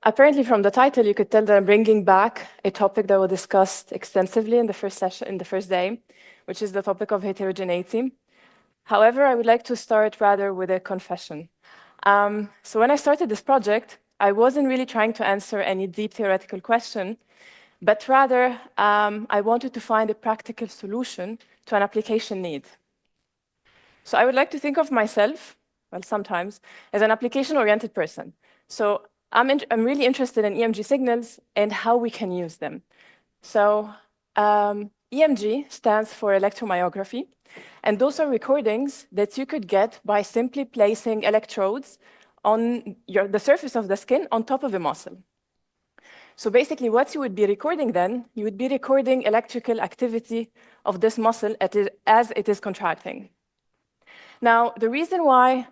apparently from the title, you could tell that I'm bringing back a topic that was discussed extensively in the first session, in the first day, which is the topic of heterogeneity. However, I would like to start rather with a confession. So when I started this project, I wasn't really trying to answer any deep theoretical question, but rather I wanted to find a practical solution to an application need. So I would like to think of myself, well, sometimes, as an application-oriented person. So I'm really interested in EMG signals and how we can use them. So EMG stands for electromyography, and those are recordings that you could get by simply placing electrodes on the surface of the skin on top of a muscle. So basically, what you would be recording then, you would be recording electrical activity of this muscle as it is contracting. Now, the reason why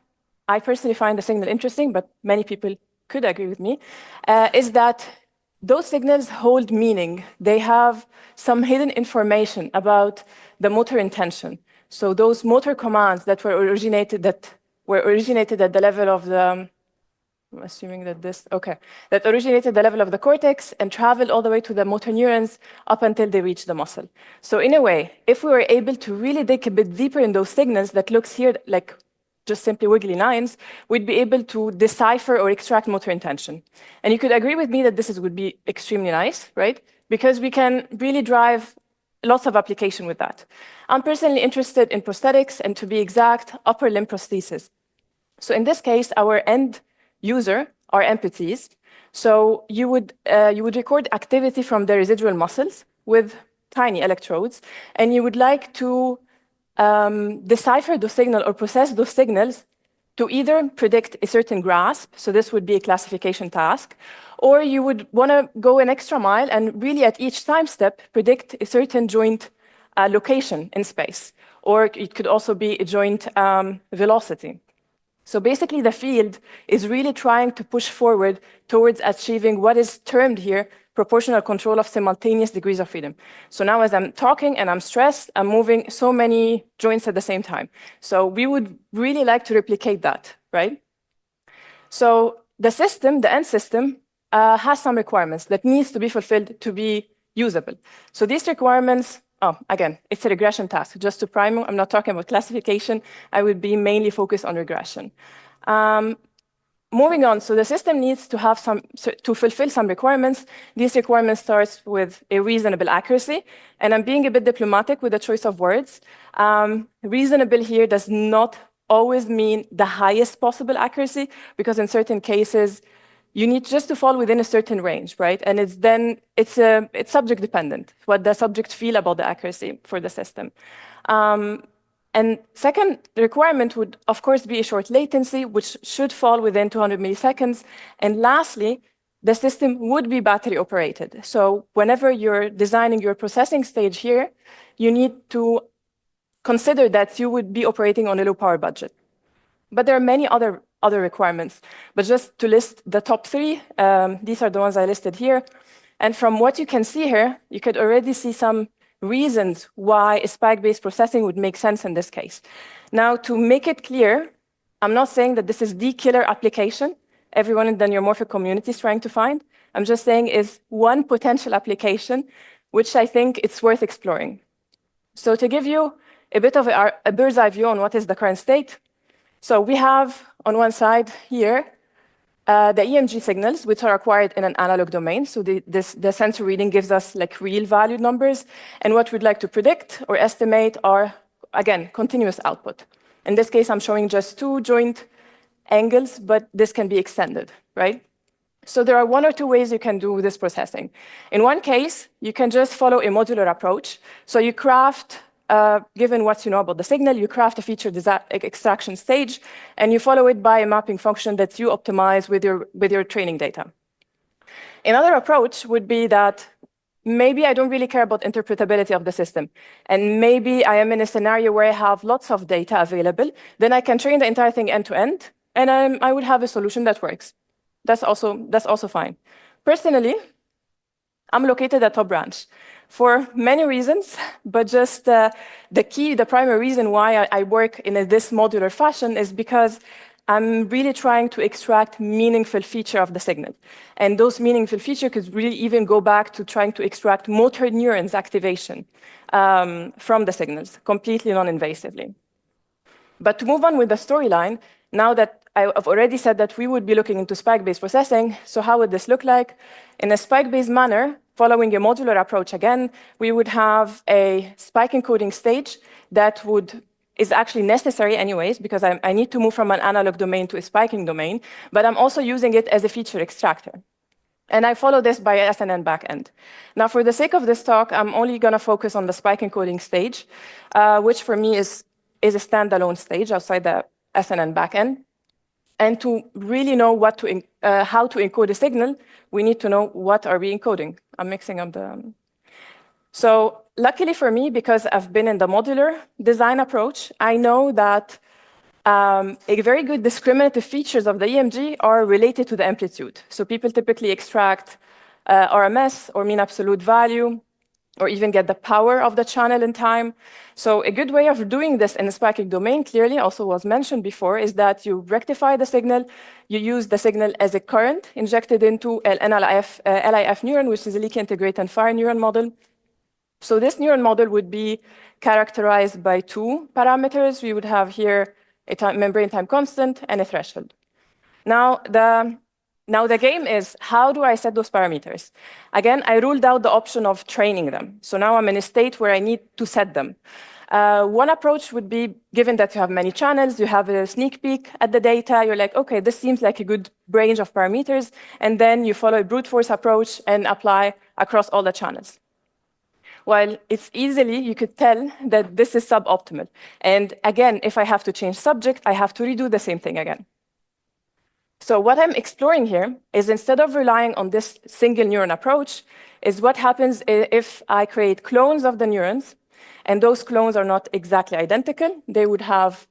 I personally find the signal interesting, but many people could agree with me, is that those signals hold meaning. They have some hidden information about the motor intention. So those motor commands that were originated at the level of the, I'm assuming that that originated the level of the cortex and traveled all the way to the motor neurons up until they reach the muscle. So in a way, if we were able to really dig a bit deeper in those signals that looks here like just simply wiggly lines, we'd be able to decipher or extract motor intention. And you could agree with me that this would be extremely nice, right? Because we can really drive lots of application with that. I'm personally interested in prosthetics and, to be exact, upper limb prosthesis. So in this case, our end user are amputees. So you would record activity from the residual muscles with tiny electrodes, and you would like to decipher the signal or process those signals to either predict a certain grasp, so this would be a classification task, or you would want to go an extra mile and really at each time step predict a certain joint location in space, or it could also be a joint velocity. So basically, the field is really trying to push forward towards achieving what is termed here proportional control of simultaneous degrees of freedom. So now as I'm talking and I'm stressed, I'm moving so many joints at the same time. So we would really like to replicate that, right? So the system, the end system, has some requirements that needs to be fulfilled to be usable. So these requirements, again, it's a regression task. Just to prime you, I'm not talking about classification. I would be mainly focused on regression. Moving on, so the system needs to have to fulfill some requirements. These requirements starts with a reasonable accuracy, and I'm being a bit diplomatic with the choice of words. Reasonable here does not always mean the highest possible accuracy, because in certain cases, you need just to fall within a certain range, right? And it's subject dependent, what the subject feel about the accuracy for the system. And second requirement would, of course, be a short latency, which should fall within 200 milliseconds. And lastly, the system would be battery operated. So whenever you're designing your processing stage here, you need to consider that you would be operating on a low power budget. But there are many other requirements. But just to list the top three, these are the ones I listed here. And from what you can see here, you could already see some reasons why a spike-based processing would make sense in this case. Now, to make it clear, I'm not saying that this is the killer application everyone in the neuromorphic community is trying to find. I'm just saying is one potential application, which I think it's worth exploring. So to give you a bit of a bird's eye view on what is the current state, so we have on one side here the EMG signals, which are acquired in an analog domain. So the sensor reading gives us like real valued numbers. And what we'd like to predict or estimate are, again, continuous output. In this case, I'm showing just 2 joint angles, but this can be extended, right? So there are 1 or 2 ways you can do this processing. In one case, you can just follow a modular approach. So you craft, given what you know about the signal, you craft a feature extraction stage, and you follow it by a mapping function that you optimize with your training data. Another approach would be that maybe I don't really care about interpretability of the system, and maybe I am in a scenario where I have lots of data available. Then I can train the entire thing end to end, and I would have a solution that works. That's also fine. Personally, I'm located at top branch for many reasons, but just the primary reason why I work in this modular fashion is because I'm really trying to extract meaningful feature of the signal. And those meaningful feature could really even go back to trying to extract motor neurons activation from the signals, completely non-invasively. But to move on with the storyline, now that I've already said that we would be looking into spike-based processing, so how would this look like? In a spike-based manner, following a modular approach again, we would have a spike encoding stage that is actually necessary anyways, because I need to move from an analog domain to a spiking domain, but I'm also using it as a feature extractor. And I follow this by SNN backend. Now, for the sake of this talk, I'm only going to focus on the spike encoding stage, which for me is a standalone stage outside the SNN backend. And to really know how to encode a signal, we need to know what are we encoding. I'm mixing up the... So luckily for me, because I've been in the modular design approach, I know that a very good discriminative features of the EMG are related to the amplitude. So people typically extract RMS or mean absolute value, or even get the power of the channel in time. So a good way of doing this in the spiking domain, clearly also was mentioned before, is that you rectify the signal, you use the signal as a current injected into an LIF neuron, which is a leaky integrate and fire neuron model. So this neuron model would be characterized by two parameters. We would have here a membrane time constant and a threshold. Now the game is, how do I set those parameters? Again, I ruled out the option of training them. So now I'm in a state where I need to set them. One approach would be, given that you have many channels, you have a sneak peek at the data, you're like, okay, this seems like a good range of parameters, and then you follow a brute force approach and apply across all the channels. While it's you could tell that this is suboptimal. And again, if I have to change subject, I have to redo the same thing again. So what I'm exploring here is, instead of relying on this single neuron approach, is what happens if I create clones of the neurons, and those clones are not exactly identical. They would have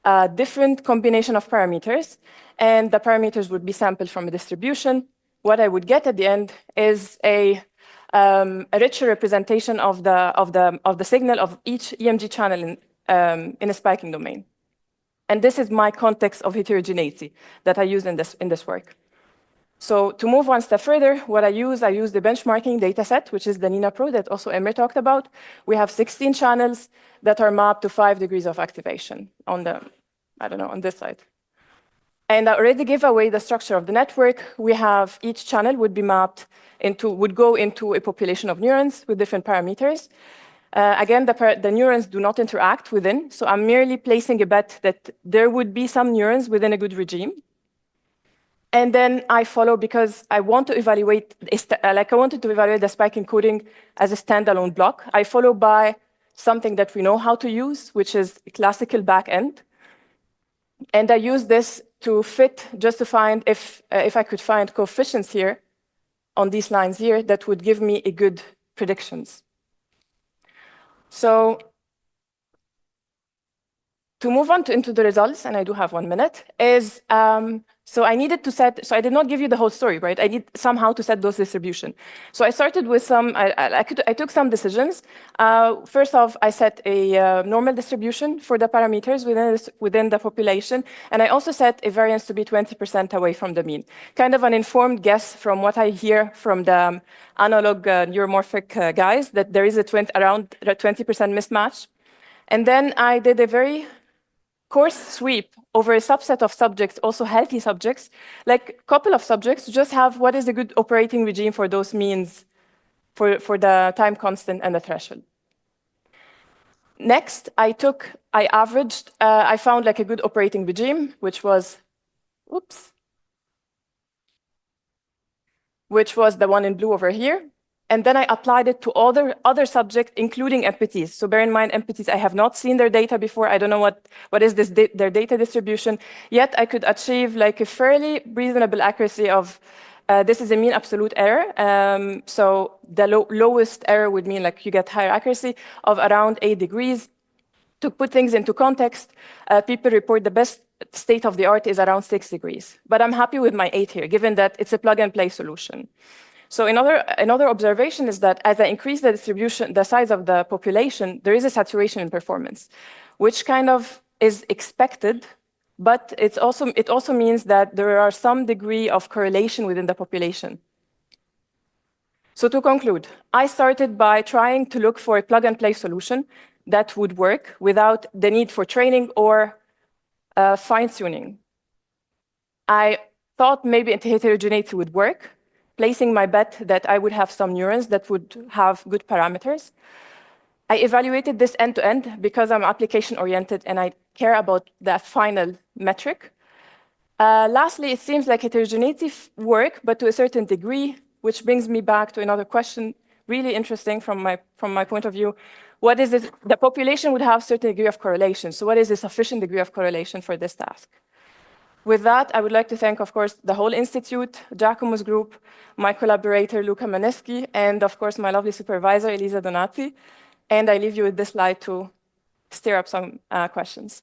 a different combination of parameters, and the parameters would be sampled from a distribution. What I would get at the end is a richer representation of the signal of each EMG channel in a spiking domain. And this is my context of heterogeneity that I use in this work. So to move one step further, what I use the benchmarking dataset, which is the NINA Pro that also Emre talked about. We have 16 channels that are mapped to 5 degrees of activation on this side. And I already gave away the structure of the network. We have each channel would go into a population of neurons with different parameters. Again, the neurons do not interact within, so I'm merely placing a bet that there would be some neurons within a good regime. And then I follow, because I want to evaluate, I wanted to evaluate the spike encoding as a standalone block. I follow by something that we know how to use, which is a classical backend. And I use this to fit, just to find if I could find coefficients here on these lines here that would give me a good predictions. So to move on into the results, and I do have 1 minute, is so I needed to set, so I did not give you the whole story, right? I need somehow to set those distribution. So I started with some, I took some decisions. First off, I set a normal distribution for the parameters within the population, and I also set a variance to be 20% away from the mean. Kind of an informed guess from what I hear from the analog neuromorphic guys, that there is around a 20% mismatch. And then I did a very coarse sweep over a subset of subjects, also healthy subjects, like a couple of subjects, to just have what is a good operating regime for those means for the time constant and the threshold. Next, I averaged, I found like a good operating regime, which was the one in blue over here. And then I applied it to other subjects, including MPTs. So bear in mind, MPTs, I have not seen their data before. I don't know what is their data distribution. Yet I could achieve like a fairly reasonable accuracy of, this is a mean absolute error. So the lowest error would mean like you get higher accuracy of around 8 degrees. To put things into context, people report the best state of the art is around 6 degrees. But I'm happy with my 8 here, given that it's a plug and play solution. So another observation is that as I increase the distribution, the size of the population, there is a saturation in performance, which kind of is expected but it also means that there are some degree of correlation within the population. So to conclude, I started by trying to look for a plug-and-play solution that would work without the need for training or fine-tuning. I thought maybe heterogeneity would work, placing my bet that I would have some neurons that would have good parameters. I evaluated this end-to-end because I'm application-oriented and I care about that final metric. Lastly, it seems like heterogeneity work, but to a certain degree, which brings me back to another question, really interesting from my point of view. What is it? The population would have a certain degree of correlation. So what is a sufficient degree of correlation for this task? With that, I would like to thank, of course, the whole institute, Giacomo's group, my collaborator, Luca Maneschi, and of course, my lovely supervisor, Elisa Donati. And I leave you with this slide to stir up some questions.